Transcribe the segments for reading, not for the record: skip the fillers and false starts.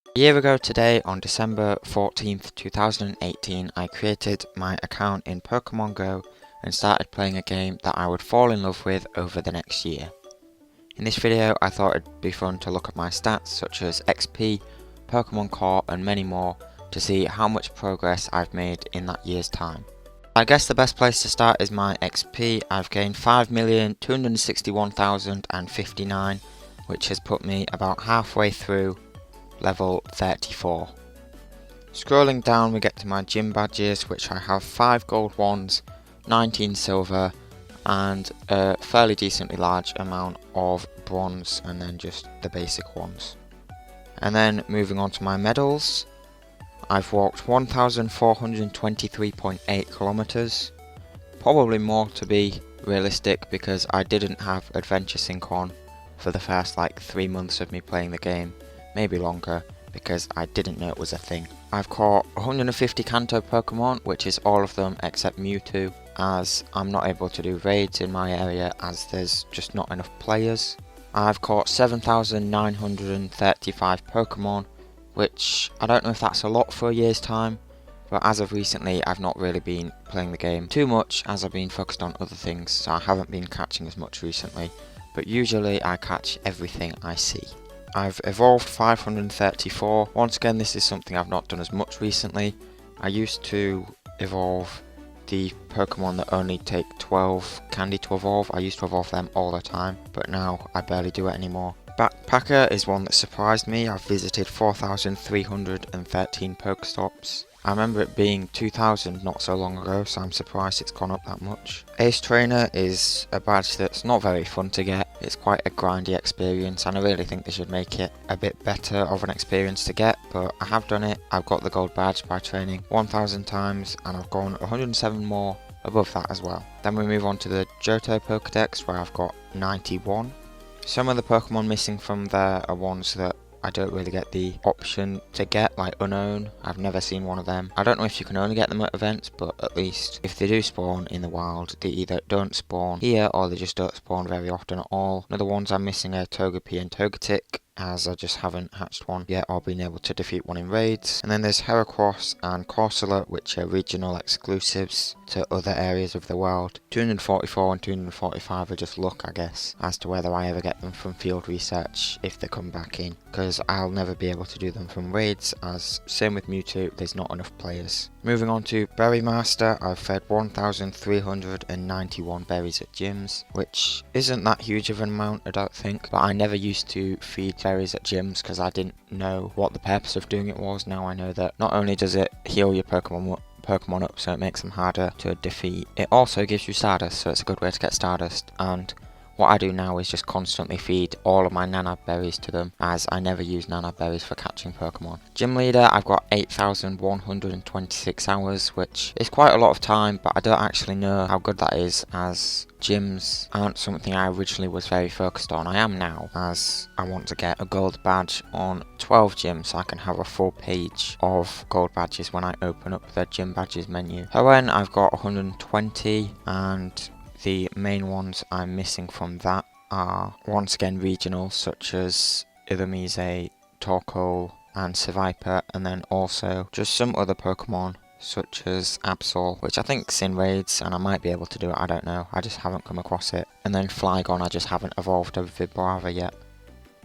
A year ago today, on December 14th, 2018, I created my account in Pokémon GO and started playing a game that I would fall in love with over the next year. In this video, I thought it'd be fun to look at my stats such as XP, Pokémon Core and many more to see how much progress I've made in that year's time. I guess the best place to start is my XP. I've gained 5,261,059, which has put me about halfway through level 34. Scrolling down we get to my gym badges, which I have 5 gold ones, 19 silver and a fairly decently large amount of bronze and then just the basic ones. And then moving on to my medals, I've walked 1,423.8 kilometers, probably more to be realistic because I didn't have Adventure Sync on for the first 3 months of me playing the game, maybe longer, because I didn't know it was a thing. I've caught 150 Kanto Pokemon, which is all of them except Mewtwo, as I'm not able to do raids in my area as there's just not enough players. I've caught 7,935 Pokemon, which I don't know if that's a lot for a year's time, but as of recently I've not really been playing the game too much as I've been focused on other things, so I haven't been catching as much recently, but usually I catch everything I see. I've evolved 534. Once again, this is something I've not done as much recently. I used to evolve the Pokemon that only take 12 candy to evolve. I used to evolve them all the time, but now I barely do it anymore. Backpacker is one that surprised me. I've visited 4,313 Pokestops. I remember it being 2,000 not so long ago, so I'm surprised it's gone up that much. Ace Trainer is a badge that's not very fun to get. It's quite a grindy experience and I really think they should make it a bit better of an experience to get, but I have done it. I've got the gold badge by training 1,000 times and I've gone 107 more above that as well. Then we move on to the Johto Pokedex where I've got 91. Some of the Pokemon missing from there are ones that I don't really get the option to get, like Unknown. I've never seen one of them. I don't know if you can only get them at events, but at least if they do spawn in the wild, they either don't spawn here or they just don't spawn very often at all. Another ones I'm missing are Togepi and Togetic, as I just haven't hatched one yet or been able to defeat one in raids. And then there's Heracross and Corsola, which are regional exclusives to other areas of the world. 244 and 245 are just luck, I guess, as to whether I ever get them from field research if they come back in, because I'll never be able to do them from raids, as same with Mewtwo, there's not enough players. Moving on to Berry Master, I've fed 1,391 berries at gyms, which isn't that huge of an amount, I don't think, but I never used to feed berries at gyms because I didn't know what the purpose of doing it was. Now I know that not only does it heal your Pokemon up so it makes them harder to defeat, it also gives you Stardust, so it's a good way to get Stardust. And what I do now is just constantly feed all of my Nana berries to them, as I never use Nana berries for catching Pokemon. Gym Leader, I've got 8,126 hours, which is quite a lot of time, but I don't actually know how good that is, as gyms aren't something I originally was very focused on. I am now, as I want to get a gold badge on 12 gyms so I can have a full page of gold badges when I open up the gym badges menu. Hoenn, I've got 120, and the main ones I'm missing from that are once again regional, such as Illumise, Torkoal and Seviper, and then also just some other Pokemon such as Absol, which I think's in raids and I might be able to do it, I don't know, I just haven't come across it. And then Flygon, I just haven't evolved a Vibrava yet.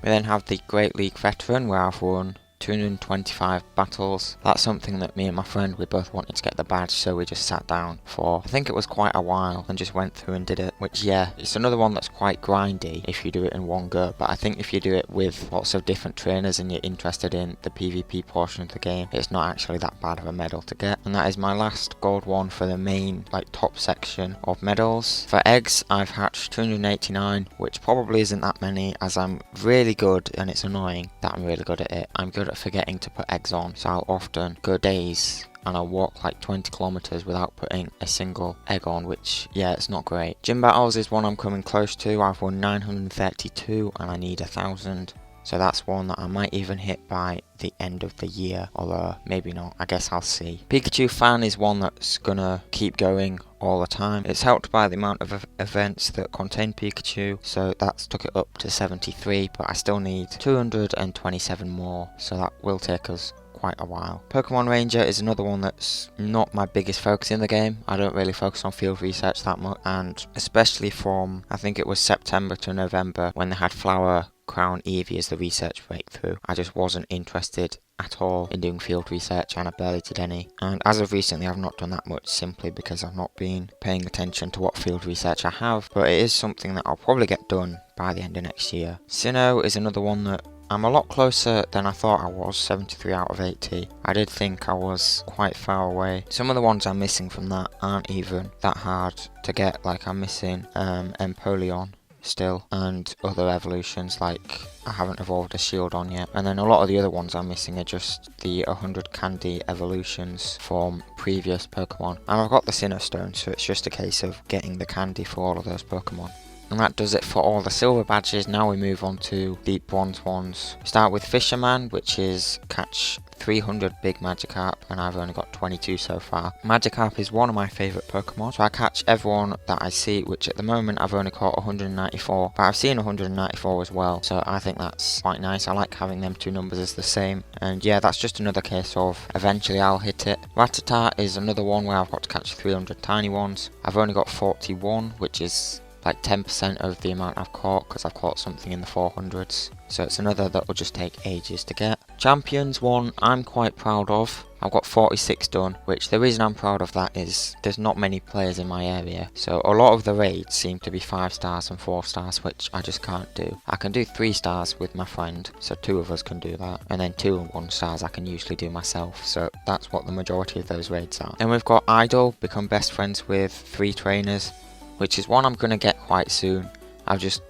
We then have the Great League Veteran, where I've won 225 battles. That's something that me and my friend, we both wanted to get the badge, so we just sat down for, I think it was quite a while, and just went through and did it, which yeah, it's another one that's quite grindy if you do it in one go, but I think if you do it with lots of different trainers and you're interested in the PvP portion of the game, it's not actually that bad of a medal to get. And that is my last gold one for the main top section of medals. For eggs, I've hatched 289, which probably isn't that many, as I'm really good, and it's annoying that I'm really good at it. I'm good at forgetting to put eggs on, so I'll often go days and I'll walk 20 kilometers without putting a single egg on, which yeah, it's not great. Gym battles is one I'm coming close to. I've won 932 and I need 1,000, So that's one that I might even hit by the end of the year, although maybe not, I guess I'll see. Pikachu fan is one that's gonna keep going all the time. It's helped by the amount of events that contain Pikachu, so that's took it up to 73, but I still need 227 more, so that will take us quite a while. Pokemon Ranger is another one that's not my biggest focus in the game. I don't really focus on field research that much, and especially from, I think it was September to November, when they had Flower Crown Eevee as the research breakthrough, I just wasn't interested at all in doing field research, and I barely did any. And as of recently, I've not done that much simply because I've not been paying attention to what field research I have, but it is something that I'll probably get done by the end of next year. Sinnoh is another one that I'm a lot closer than I thought I was, 73 out of 80. I did think I was quite far away. Some of the ones I'm missing from that aren't even that hard to get, like I'm missing Empoleon still, and other evolutions like I haven't evolved a Shieldon yet, and then a lot of the other ones I'm missing are just the 100 candy evolutions from previous Pokemon, and I've got the Sinnoh Stone, so it's just a case of getting the candy for all of those Pokemon. And that does it for all the silver badges. Now we move on to deep bronze ones. Start with Fisherman, which is catch 300 big Magikarp, and I've only got 22 so far. Magikarp is one of my favourite Pokemon, so I catch everyone that I see, which at the moment I've only caught 194, but I've seen 194 as well, so I think that's quite nice. I like having them two numbers as the same, and yeah, that's just another case of eventually I'll hit it. Rattata is another one where I've got to catch 300 tiny ones. I've only got 41, which is like 10% of the amount I've caught, because I've caught something in the 400s. So it's another that will just take ages to get. Champions one I'm quite proud of. I've got 46 done, which the reason I'm proud of that is there's not many players in my area. So a lot of the raids seem to be 5 stars and 4 stars, which I just can't do. I can do 3 stars with my friend, so 2 of us can do that. And then 2 and 1 stars I can usually do myself. So that's what the majority of those raids are. Then we've got Idol, become best friends with 3 trainers, which is one I'm going to get quite soon. I've just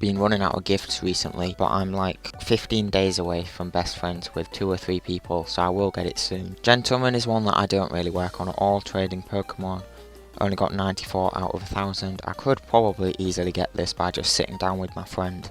been running out of gifts recently, but I'm like 15 days away from best friends with 2 or 3 people, so I will get it soon. Gentleman is one that I don't really work on at all, trading Pokemon. Only got 94 out of 1000. I could probably easily get this by just sitting down with my friend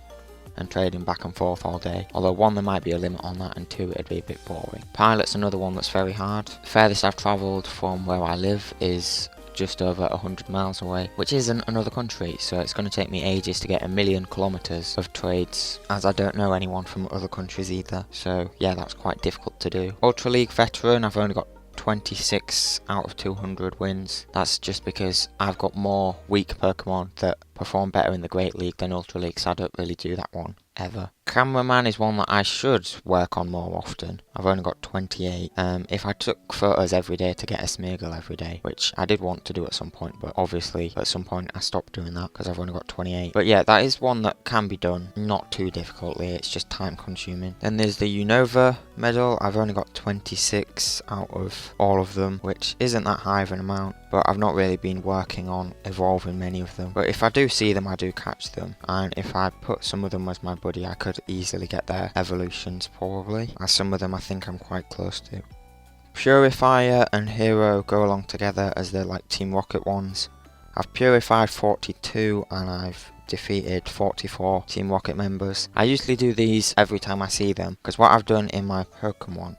and trading back and forth all day, although 1, there might be a limit on that, and 2, it'd be a bit boring. Pilot's another one that's very hard. Furthest I've travelled from where I live is just over 100 miles away, which isn't another country, so it's going to take me ages to get 1,000,000 kilometers of trades, as I don't know anyone from other countries either, so yeah, that's quite difficult to do. Ultra League Veteran, I've only got 26 out of 200 wins. That's just because I've got more weak Pokemon that perform better in the Great League than Ultra League, so I don't really do that one ever. Cameraman is one that I should work on more often. I've only got 28. If I took photos every day to get a Smeargle every day, which I did want to do at some point, but obviously at some point I stopped doing that because I've only got 28. But yeah, that is one that can be done, not too difficultly, it's just time consuming. Then there's the Unova medal. I've only got 26 out of all of them, which isn't that high of an amount, but I've not really been working on evolving many of them. But if I do see them, I do catch them, and if I put some of them as my buddy, I could easily get their evolutions probably, as some of them I think I'm quite close to. Purifier and Hero go along together as they're like Team Rocket ones. I've purified 42 and I've defeated 44 Team Rocket members. I usually do these every time I see them, because what I've done in my Pokemon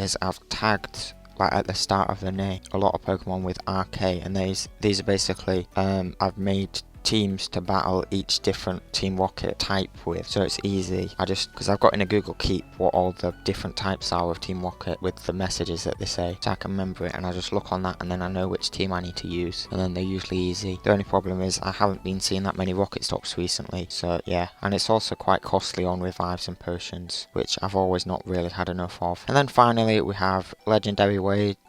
is I've tagged, like at the start of the name, a lot of Pokemon with RK, and these are basically I've made teams to battle each different Team Rocket type with, so it's easy. Because I've got in a Google Keep what all the different types are of Team Rocket with the messages that they say, so I can remember it, and I just look on that and then I know which team I need to use, and then they're usually easy. The only problem is I haven't been seeing that many Rocket Stops recently, so yeah, and it's also quite costly on revives and potions, which I've always not really had enough of. And then finally we have Legendary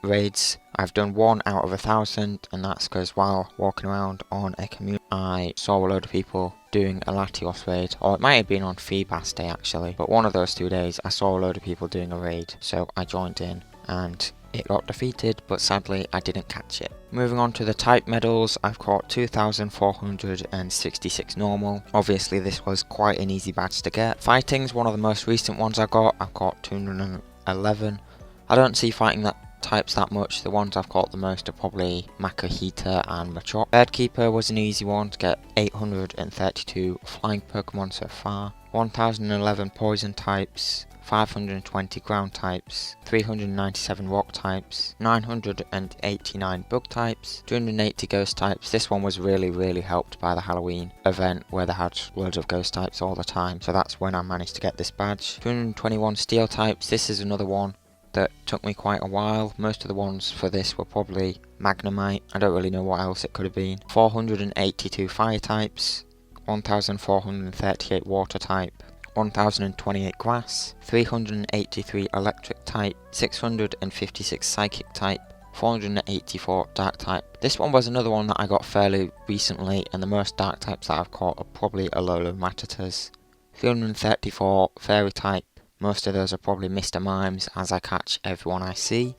Raids. I've done 1 out of 1,000, and that's because while walking around on a commute, I saw a load of people doing a Latios raid, or it might have been on Feedbass Day actually, but one of those 2 days I saw a load of people doing a raid, so I joined in, and it got defeated, but sadly I didn't catch it. Moving on to the type medals, I've caught 2,466 normal. Obviously this was quite an easy badge to get. Fighting's one of the most recent ones I got. I've got 211. I don't see fighting that types that much. The ones I've caught the most are probably Makuhita and Machop. Birdkeeper was an easy one to get 832 flying Pokemon so far. 1011 poison types, 520 ground types, 397 rock types, 989 bug types, 280 ghost types. This one was really helped by the Halloween event where they had loads of ghost types all the time, so that's when I managed to get this badge. 221 steel types. This is another one that took me quite a while. Most of the ones for this were probably Magnemite. I don't really know what else it could have been. 482 fire types, 1438 water type, 1028 grass, 383 electric type, 656 psychic type, 484 dark type. This one was another one that I got fairly recently, and the most dark types that I've caught are probably Alola Rattatas. 334 fairy type. Most of those are probably Mr. Mimes, as I catch everyone I see.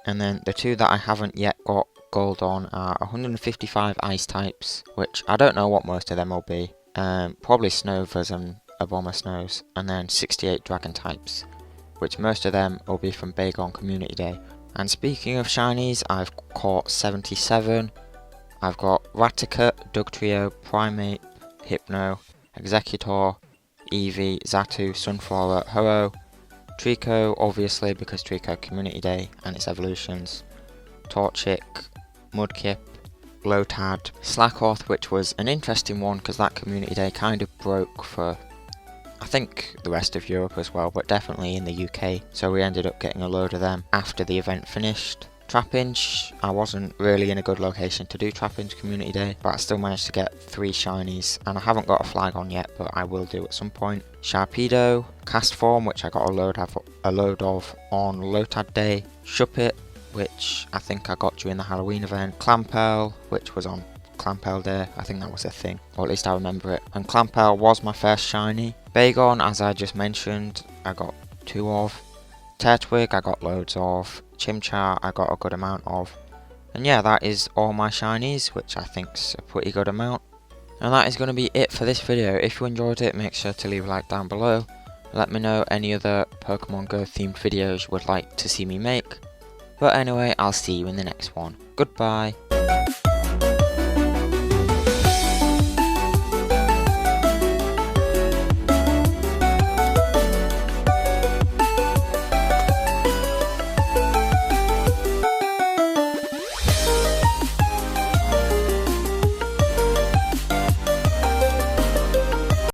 And then the two that I haven't yet got gold on are 155 ice types, which I don't know what most of them will be. Probably Snovas and Abomasnows, and then 68 dragon types, which most of them will be from Bagon Community Day. And speaking of shinies, I've caught 77. I've got Raticate, Dugtrio, Primeape, Hypno, Executor, Eevee, Xatu, Sunflora, Ho-Oh, Trico, obviously because Trico Community Day and its evolutions, Torchic, Mudkip, Lotad, Slackoth, which was an interesting one because that Community Day kind of broke for, I think, the rest of Europe as well, but definitely in the UK, so we ended up getting a load of them after the event finished. Trapinch, I wasn't really in a good location to do Trapinch Community Day, but I still managed to get 3 shinies, and I haven't got a flag on yet, but I will do at some point. Sharpedo, Castform, which I got a load of on Lotad Day. Shuppet, which I think I got during the Halloween event. Clampel, which was on Clampel Day, I think that was a thing, or at least I remember it. And Clampel was my first shiny. Bagon, as I just mentioned, I got 2 of. Turtwig, I got loads of. Chimchar, I got a good amount of. And yeah, that is all my shinies, which I think's a pretty good amount. And that is going to be it for this video. If you enjoyed it, make sure to leave a like down below. Let me know any other Pokemon Go themed videos you would like to see me make. But anyway, I'll see you in the next one. Goodbye.